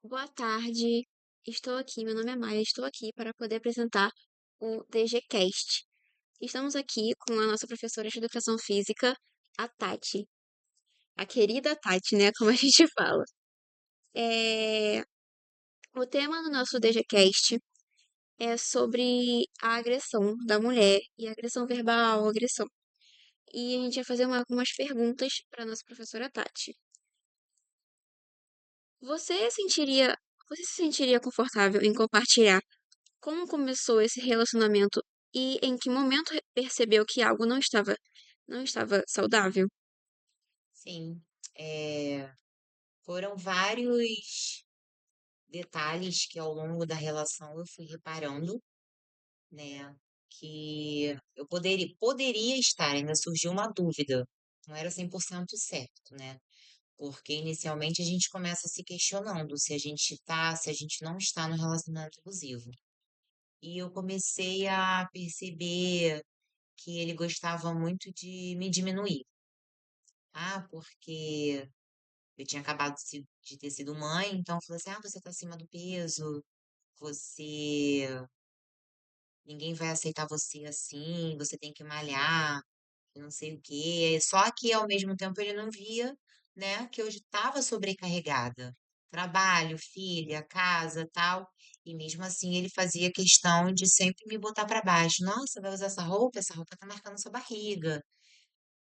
Boa tarde, estou aqui. Meu nome é Maia, estou aqui para poder apresentar o DGCast. Estamos aqui com a nossa professora de Educação Física, a Tati. A querida Tati, né? Como a gente fala. É, O tema do nosso DGCast é sobre a agressão da mulher e a agressão verbal, agressão. E a gente vai fazer algumas perguntas para a nossa professora Tati. Você sentiria, você se sentiria confortável em compartilhar como começou esse relacionamento e em que momento percebeu que algo não estava saudável? Sim, foram vários detalhes que ao longo da relação eu fui reparando, né, que eu poderia estar, ainda surgiu uma dúvida, não era 100% certo, né? Porque inicialmente a gente começa se questionando se a gente tá, se a gente não está no relacionamento abusivo. E eu comecei a perceber que ele gostava muito de me diminuir. Ah, porque eu tinha acabado de ter sido mãe, então falou assim: ah, você tá acima do peso, você. Ninguém vai aceitar você assim, você tem que malhar, e não sei o quê. Só que ao mesmo tempo ele não via, né, que eu estava sobrecarregada. Trabalho, filha, casa, tal. E mesmo assim ele fazia questão de sempre me botar para baixo. Nossa, vai usar essa roupa? Essa roupa tá marcando sua barriga.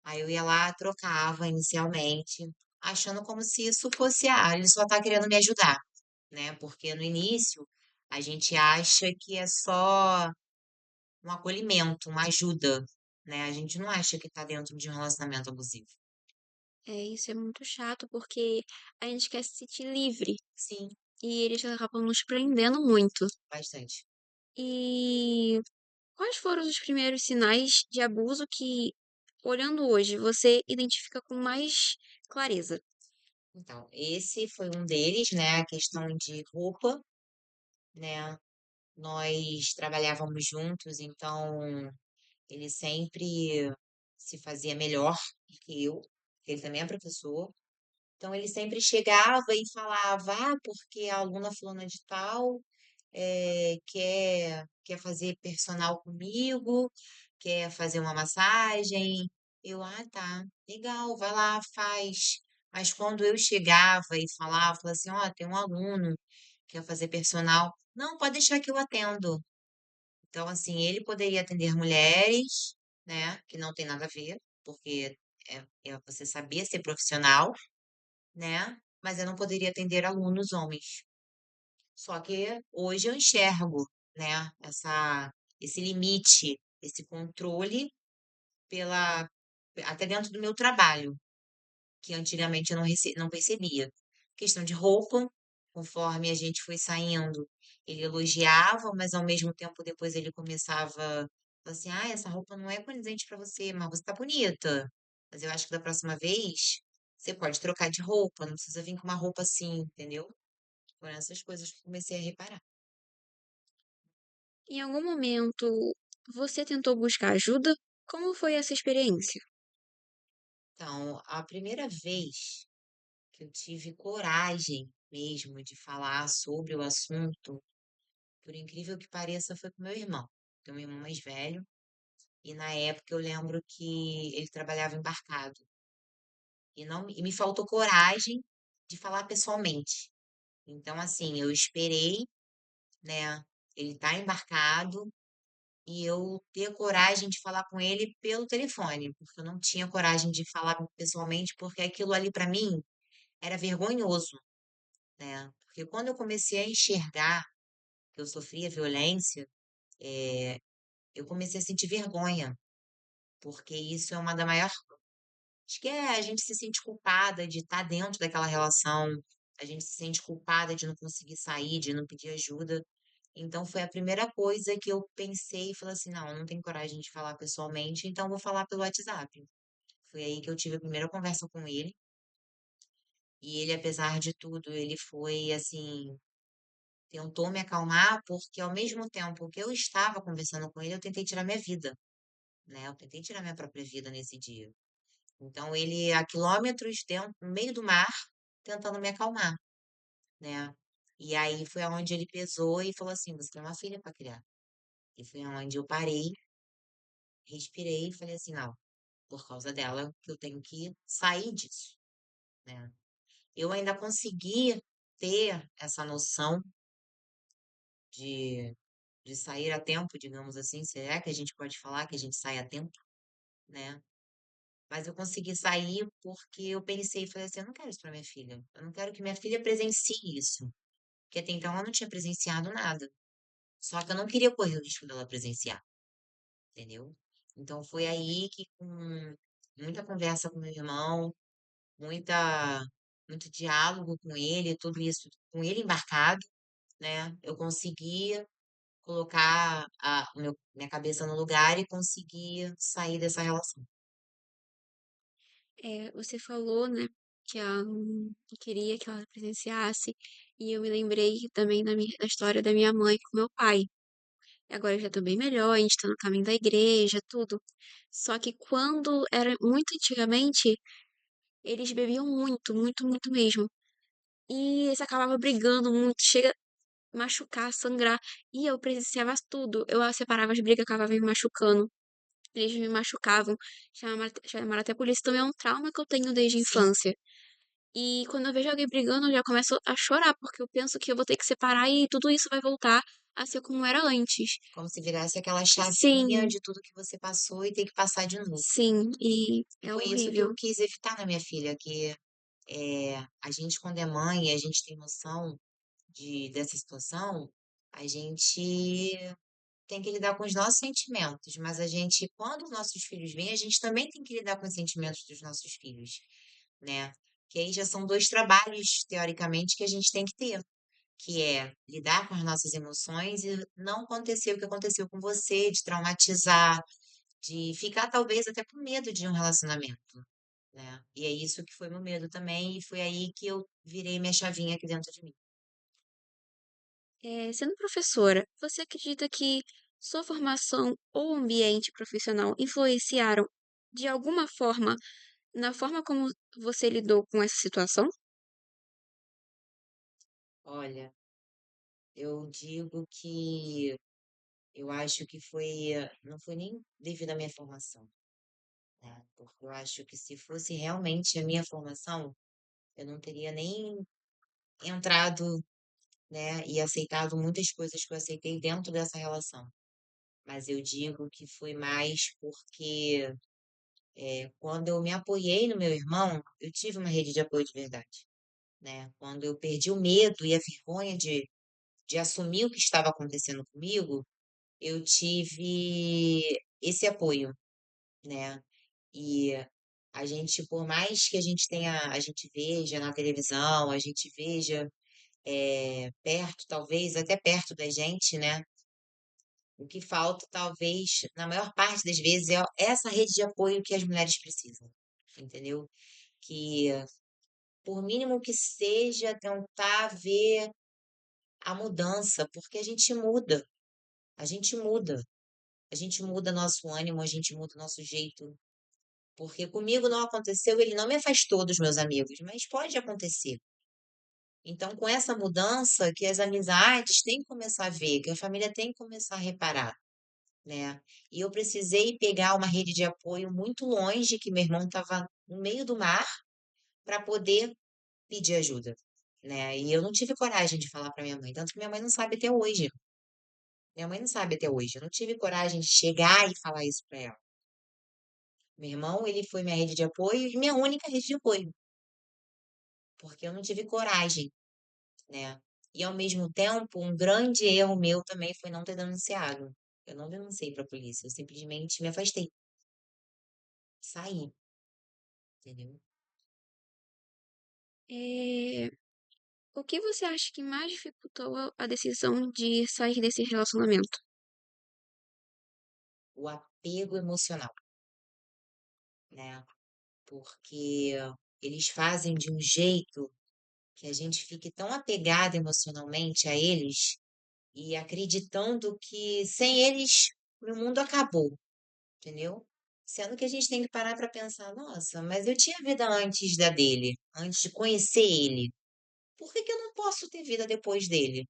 Aí eu ia lá, trocava inicialmente, achando como se isso fosse, ele só tá querendo me ajudar, né? Porque no início a gente acha que é só um acolhimento, uma ajuda, né? A gente não acha que tá dentro de um relacionamento abusivo. Isso é muito chato porque a gente quer se sentir livre Sim, e eles acabam nos prendendo muito. bastante. E quais foram os primeiros sinais de abuso que, olhando hoje, você identifica com mais clareza? Então, esse foi um deles, né? A questão de roupa, né? Nós trabalhávamos juntos, então ele sempre se fazia melhor do que eu, porque ele também é professor. Então ele sempre chegava e falava, porque a aluna fulana de tal quer fazer personal comigo, quer fazer uma massagem. Eu, tá, legal, vai lá, faz. Mas quando eu chegava e falava assim, tem um aluno que quer fazer personal, não, pode deixar que eu atendo. Então, assim, ele poderia atender mulheres, né, que não tem nada a ver, porque você sabia ser profissional, né, mas eu não poderia atender alunos homens. Só que hoje eu enxergo, né, esse limite, esse controle pela, até dentro do meu trabalho, que antigamente eu não percebia. Questão de roupa, conforme a gente foi saindo, ele elogiava, mas ao mesmo tempo depois ele começava, falar assim, essa roupa não é condizente para você, mas você tá bonita. Mas eu acho que da próxima vez você pode trocar de roupa, não precisa vir com uma roupa assim, entendeu? Foram essas coisas que eu comecei a reparar. Em algum momento, você tentou buscar ajuda? Como foi essa experiência? Então, a primeira vez que eu tive coragem mesmo de falar sobre o assunto, por incrível que pareça, foi com meu irmão. Tenho um irmão mais velho, e na época eu lembro que ele trabalhava embarcado. E não, e me faltou coragem de falar pessoalmente. Então, assim, eu esperei, né, ele tá embarcado e eu ter coragem de falar com ele pelo telefone, porque eu não tinha coragem de falar pessoalmente, porque aquilo ali para mim era vergonhoso, né? Porque quando eu comecei a enxergar que eu sofria violência, eu comecei a sentir vergonha, porque isso é uma da maior. Acho que a gente se sente culpada de estar dentro daquela relação, a gente se sente culpada de não conseguir sair, de não pedir ajuda. Então foi a primeira coisa que eu pensei e falei assim: não, eu não tenho coragem de falar pessoalmente, então vou falar pelo WhatsApp. Foi aí que eu tive a primeira conversa com ele. E ele, apesar de tudo, ele foi assim, tentou me acalmar, porque ao mesmo tempo que eu estava conversando com ele, eu tentei tirar minha vida, né? Eu tentei tirar minha própria vida nesse dia. Então ele a quilômetros dentro, no meio do mar, tentando me acalmar, né? E aí foi aonde ele pesou e falou assim: você tem uma filha para criar. E foi aonde eu parei, respirei e falei assim: não, por causa dela que eu tenho que sair disso, né? Eu ainda consegui ter essa noção de, de sair a tempo, digamos assim. Será que a gente pode falar que a gente sai a tempo, né? Mas eu consegui sair porque eu pensei e falei assim: eu não quero isso para minha filha. Eu não quero que minha filha presencie isso. Porque até então ela não tinha presenciado nada. Só que eu não queria correr o risco dela presenciar, entendeu? Então foi aí que, com muita conversa com meu irmão, muita, muito diálogo com ele, tudo isso com ele embarcado, né? Eu consegui colocar minha cabeça no lugar e conseguir sair dessa relação. Você falou, né, que ela não queria que ela presenciasse, e eu me lembrei também da história da minha mãe com meu pai. Agora eu já tô bem melhor, a gente tá no caminho da igreja, tudo. Só que quando era muito antigamente, eles bebiam muito, muito, muito mesmo. E eles acabavam brigando muito, chega a machucar, sangrar. E eu presenciava tudo. Eu separava as brigas, acabava me machucando. Eles me machucavam, chamaram até a polícia. Também é um trauma que eu tenho desde a Sim, infância. E quando eu vejo alguém brigando, eu já começo a chorar, porque eu penso que eu vou ter que separar e tudo isso vai voltar a ser como era antes. como se virasse aquela chavinha Sim, de tudo que você passou e tem que passar de novo. sim, e E é foi isso que eu horrível. quis evitar na minha filha, que a gente, quando é mãe, a gente tem noção dessa situação, a gente tem que lidar com os nossos sentimentos, mas a gente, quando os nossos filhos vêm, a gente também tem que lidar com os sentimentos dos nossos filhos, né? Que aí já são dois trabalhos, teoricamente, que a gente tem que ter, que é lidar com as nossas emoções e não acontecer o que aconteceu com você, de traumatizar, de ficar talvez até com medo de um relacionamento, né? E é isso que foi meu medo também, e foi aí que eu virei minha chavinha aqui dentro de mim. Sendo professora, você acredita que sua formação ou ambiente profissional influenciaram de alguma forma na forma como você lidou com essa situação? Olha, eu digo que eu acho que foi, não foi nem devido à minha formação, né? Porque eu acho que se fosse realmente a minha formação, eu não teria nem entrado, né, e aceitado muitas coisas que eu aceitei dentro dessa relação. Mas eu digo que foi mais porque quando eu me apoiei no meu irmão, eu tive uma rede de apoio de verdade, né? Quando eu perdi o medo e a vergonha de assumir o que estava acontecendo comigo, eu tive esse apoio, né? E a gente, por mais que a gente tenha, a gente veja na televisão, a gente veja perto, talvez até perto da gente, né? O que falta, talvez, na maior parte das vezes, é essa rede de apoio que as mulheres precisam, entendeu? Que, por mínimo que seja, tentar ver a mudança, porque a gente muda, a gente muda nosso ânimo, a gente muda nosso jeito. Porque comigo não aconteceu, ele não me afastou dos meus amigos, mas pode acontecer. Então, com essa mudança, que as amizades têm que começar a ver, que a família tem que começar a reparar, né? E eu precisei pegar uma rede de apoio muito longe, que meu irmão estava no meio do mar, para poder pedir ajuda, né? E eu não tive coragem de falar para minha mãe, tanto que minha mãe não sabe até hoje. Minha mãe não sabe até hoje. Eu não tive coragem de chegar e falar isso para ela. Meu irmão, ele foi minha rede de apoio e minha única rede de apoio, porque eu não tive coragem, né? E ao mesmo tempo, um grande erro meu também foi não ter denunciado. Eu não denunciei para a polícia, eu simplesmente me afastei, saí, entendeu? Eh, o que você acha que mais dificultou a decisão de sair desse relacionamento? O apego emocional, né? Porque eles fazem de um jeito que a gente fique tão apegado emocionalmente a eles e acreditando que sem eles o mundo acabou, entendeu? Sendo que a gente tem que parar para pensar, nossa, mas eu tinha vida antes da dele, antes de conhecer ele, por que que eu não posso ter vida depois dele?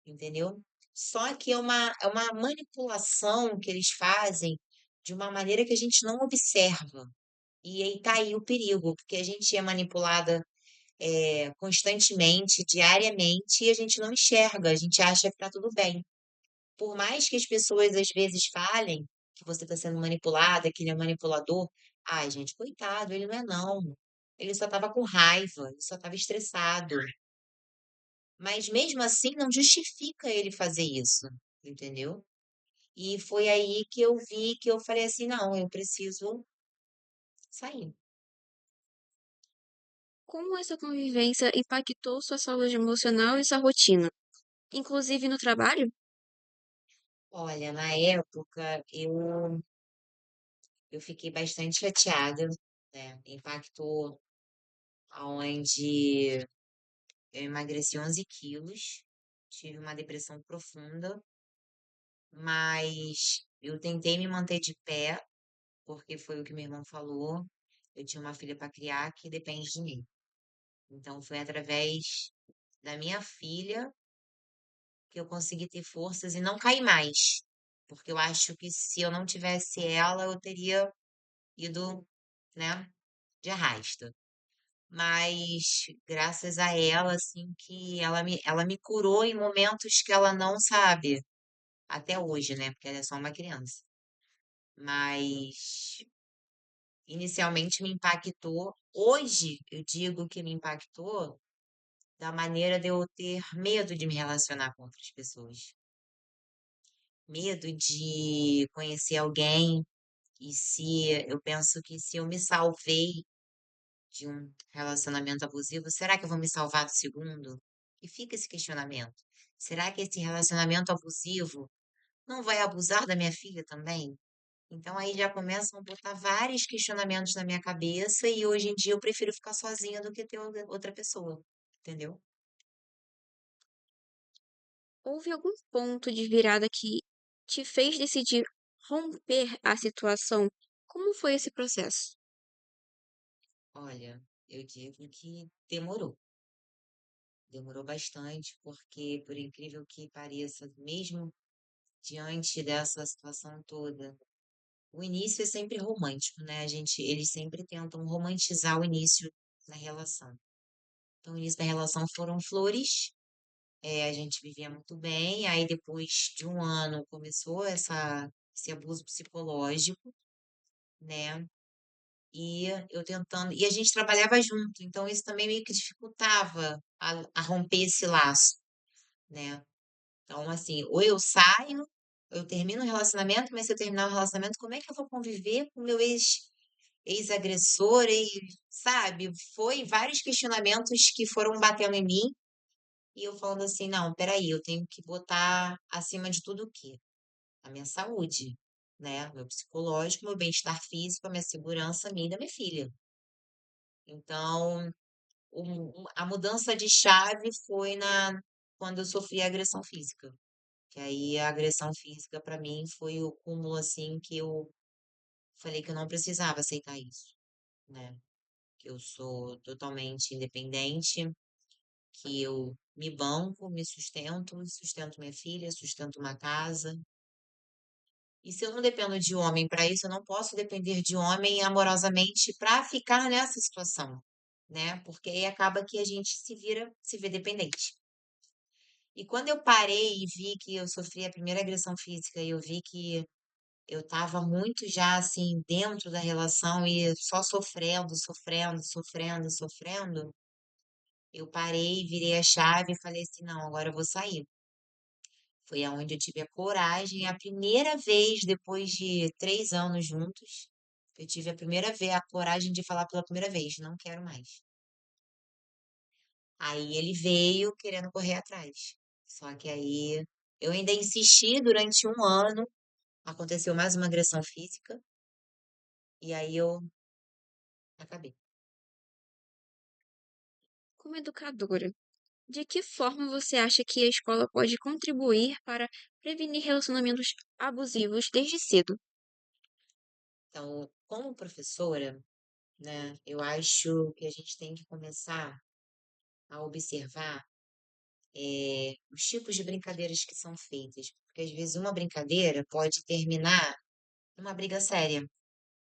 Entendeu? Só que é uma manipulação que eles fazem de uma maneira que a gente não observa. E aí tá aí o perigo, porque a gente é manipulada constantemente, diariamente, e a gente não enxerga, a gente acha que tá tudo bem. Por mais que as pessoas às vezes falem que você está sendo manipulada, que ele é manipulador, ai, gente, coitado, ele não é não. Ele só estava com raiva, ele só estava estressado. Mas mesmo assim não justifica ele fazer isso, entendeu? E foi aí que eu vi que eu falei assim, não, eu preciso sair. Como essa convivência impactou sua saúde emocional e sua rotina, inclusive no trabalho? Olha, na época eu fiquei bastante chateada, né? Impactou aonde eu emagreci 11 quilos, tive uma depressão profunda, mas eu tentei me manter de pé, porque foi o que meu irmão falou. Eu tinha uma filha para criar que depende de mim. Então, foi através da minha filha que eu consegui ter forças e não cair mais. Porque eu acho que se eu não tivesse ela, eu teria ido, né, de arrasta. Mas graças a ela, assim, que ela me curou em momentos que ela não sabe, até hoje, né? Porque ela é só uma criança. Mas inicialmente me impactou. Hoje eu digo que me impactou da maneira de eu ter medo de me relacionar com outras pessoas. Medo de conhecer alguém e se eu penso que se eu me salvei de um relacionamento abusivo, será que eu vou me salvar do segundo? E fica esse questionamento. Será que esse relacionamento abusivo não vai abusar da minha filha também? Então aí já começam a botar vários questionamentos na minha cabeça e hoje em dia eu prefiro ficar sozinha do que ter outra pessoa, entendeu? Houve algum ponto de virada que te fez decidir romper a situação? Como foi esse processo? Olha, eu digo que demorou. Demorou bastante, porque por incrível que pareça, mesmo diante dessa situação toda, o início é sempre romântico, né? Eles sempre tentam romantizar o início da relação. Então, o início da relação foram flores, a gente vivia muito bem, aí depois de um ano começou esse abuso psicológico, né? E eu tentando, e a gente trabalhava junto, então isso também meio que dificultava a romper esse laço, né? Então, assim, ou eu saio, eu termino o relacionamento, mas se eu terminar o relacionamento, como é que eu vou conviver com o meu ex-agressor, sabe? Foi vários questionamentos que foram batendo em mim e eu falando assim, não, peraí, eu tenho que botar acima de tudo o quê? A minha saúde, né? Meu psicológico, meu bem-estar físico, a minha segurança, minha e da minha filha. Então, a mudança de chave foi quando eu sofri a agressão física. Que aí a agressão física para mim foi o cúmulo assim que eu falei que eu não precisava aceitar isso, né? Que eu sou totalmente independente, que eu me banco, me sustento, sustento minha filha, sustento uma casa. E se eu não dependo de homem para isso, eu não posso depender de homem amorosamente para ficar nessa situação, né? Porque aí acaba que a gente se vê dependente. E quando eu parei e vi que eu sofri a primeira agressão física e eu vi que eu estava muito já assim dentro da relação e só sofrendo, sofrendo, sofrendo, sofrendo, eu parei, virei a chave e falei assim, não, agora eu vou sair. Foi aonde eu tive a coragem, a primeira vez depois de 3 anos juntos, eu tive a primeira vez, a coragem de falar pela primeira vez, não quero mais. Aí ele veio querendo correr atrás. Só que aí eu ainda insisti durante um ano, aconteceu mais uma agressão física, e aí eu acabei. Como educadora, de que forma você acha que a escola pode contribuir para prevenir relacionamentos abusivos desde cedo? Então, como professora, né, eu acho que a gente tem que começar a observar os tipos de brincadeiras que são feitas, porque às vezes uma brincadeira pode terminar numa briga séria,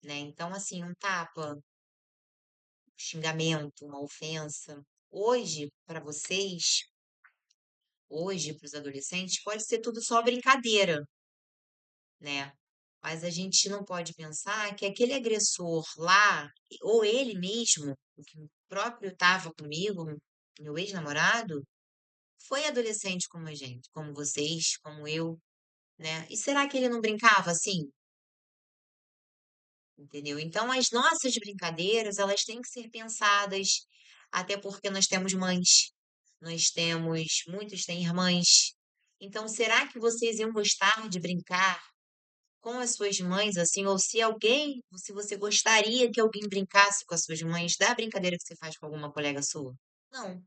né? Então, assim, um tapa, um xingamento, uma ofensa. Hoje, para vocês, hoje, para os adolescentes, pode ser tudo só brincadeira, né? Mas a gente não pode pensar que aquele agressor lá, ou ele mesmo, o que o próprio estava comigo, meu ex-namorado, foi adolescente como a gente, como vocês, como eu, né? E será que ele não brincava assim? Entendeu? Então, as nossas brincadeiras, elas têm que ser pensadas, até porque nós temos mães, muitos têm irmãs. Então, será que vocês iam gostar de brincar com as suas mães, assim, ou se você gostaria que alguém brincasse com as suas mães da brincadeira que você faz com alguma colega sua? Não.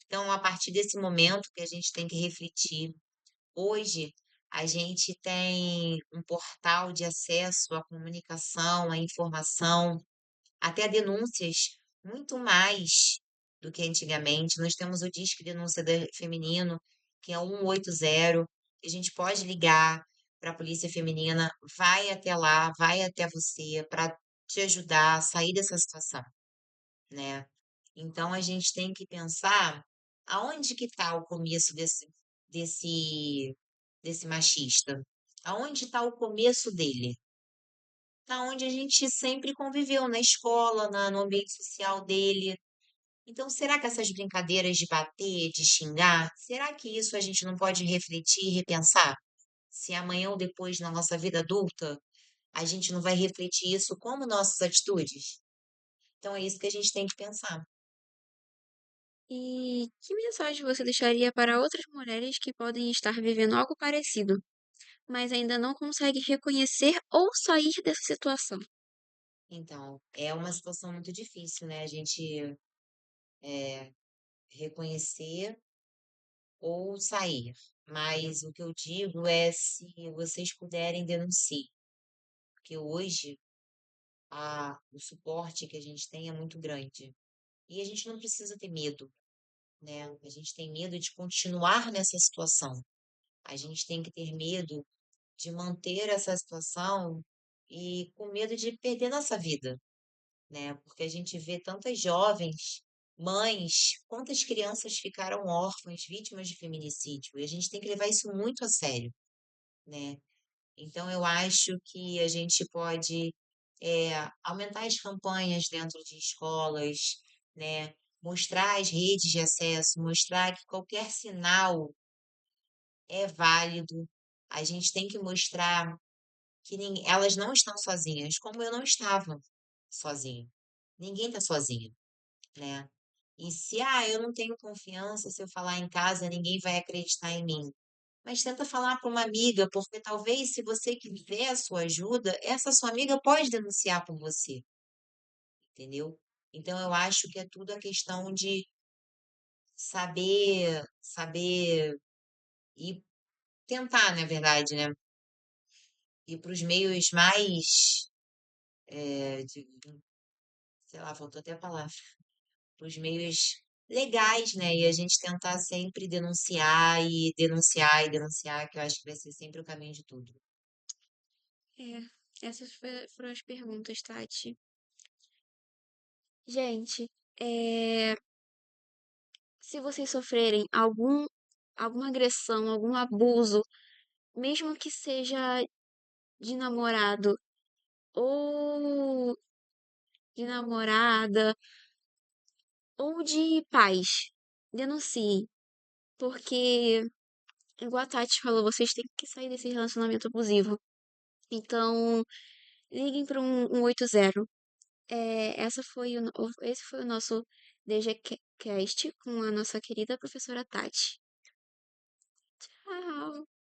Então, a partir desse momento que a gente tem que refletir. Hoje, a gente tem um portal de acesso à comunicação, à informação, até a denúncias, muito mais do que antigamente. Nós temos o Disque Denúncia Feminino, que é o 180, que a gente pode ligar para a Polícia Feminina, vai até lá, vai até você para te ajudar a sair dessa situação, né? Então a gente tem que pensar aonde que está o começo desse, desse machista? Aonde está o começo dele? Está onde a gente sempre conviveu, na escola, no ambiente social dele. Então, será que essas brincadeiras de bater, de xingar, será que isso a gente não pode refletir e repensar? Se amanhã ou depois, na nossa vida adulta, a gente não vai refletir isso como nossas atitudes? Então, é isso que a gente tem que pensar. E que mensagem você deixaria para outras mulheres que podem estar vivendo algo parecido, mas ainda não conseguem reconhecer ou sair dessa situação? Então, é uma situação muito difícil, né? A gente reconhecer ou sair. Mas o que eu digo é se vocês puderem denunciar, porque hoje o suporte que a gente tem é muito grande. E a gente não precisa ter medo, né? A gente tem medo de continuar nessa situação. A gente tem que ter medo de manter essa situação e com medo de perder nossa vida, né? Porque a gente vê tantas jovens, mães, quantas crianças ficaram órfãs, vítimas de feminicídio, e a gente tem que levar isso muito a sério, né? Então, eu acho que a gente pode aumentar as campanhas dentro de escolas, né? Mostrar as redes de acesso, mostrar que qualquer sinal é válido. A gente tem que mostrar que elas não estão sozinhas, como eu não estava sozinha. Ninguém está sozinho, né? E se, eu não tenho confiança, se eu falar em casa, ninguém vai acreditar em mim. Mas tenta falar para uma amiga, porque talvez se você quiser a sua ajuda, essa sua amiga pode denunciar por você, entendeu? Então eu acho que é tudo a questão de saber e tentar, na verdade, né? Ir para os meios mais, sei lá, faltou até a palavra, para os meios legais, né? E a gente tentar sempre denunciar e denunciar e denunciar, que eu acho que vai ser sempre o caminho de tudo. Essas foram as perguntas, Tati. Gente, é, se vocês sofrerem alguma agressão, algum abuso, mesmo que seja de namorado ou de namorada ou de pais, denunciem, porque, igual a Tati falou, vocês têm que sair desse relacionamento abusivo. Então, liguem para um 180. Esse foi o nosso DGCast com a nossa querida professora Tati. Tchau!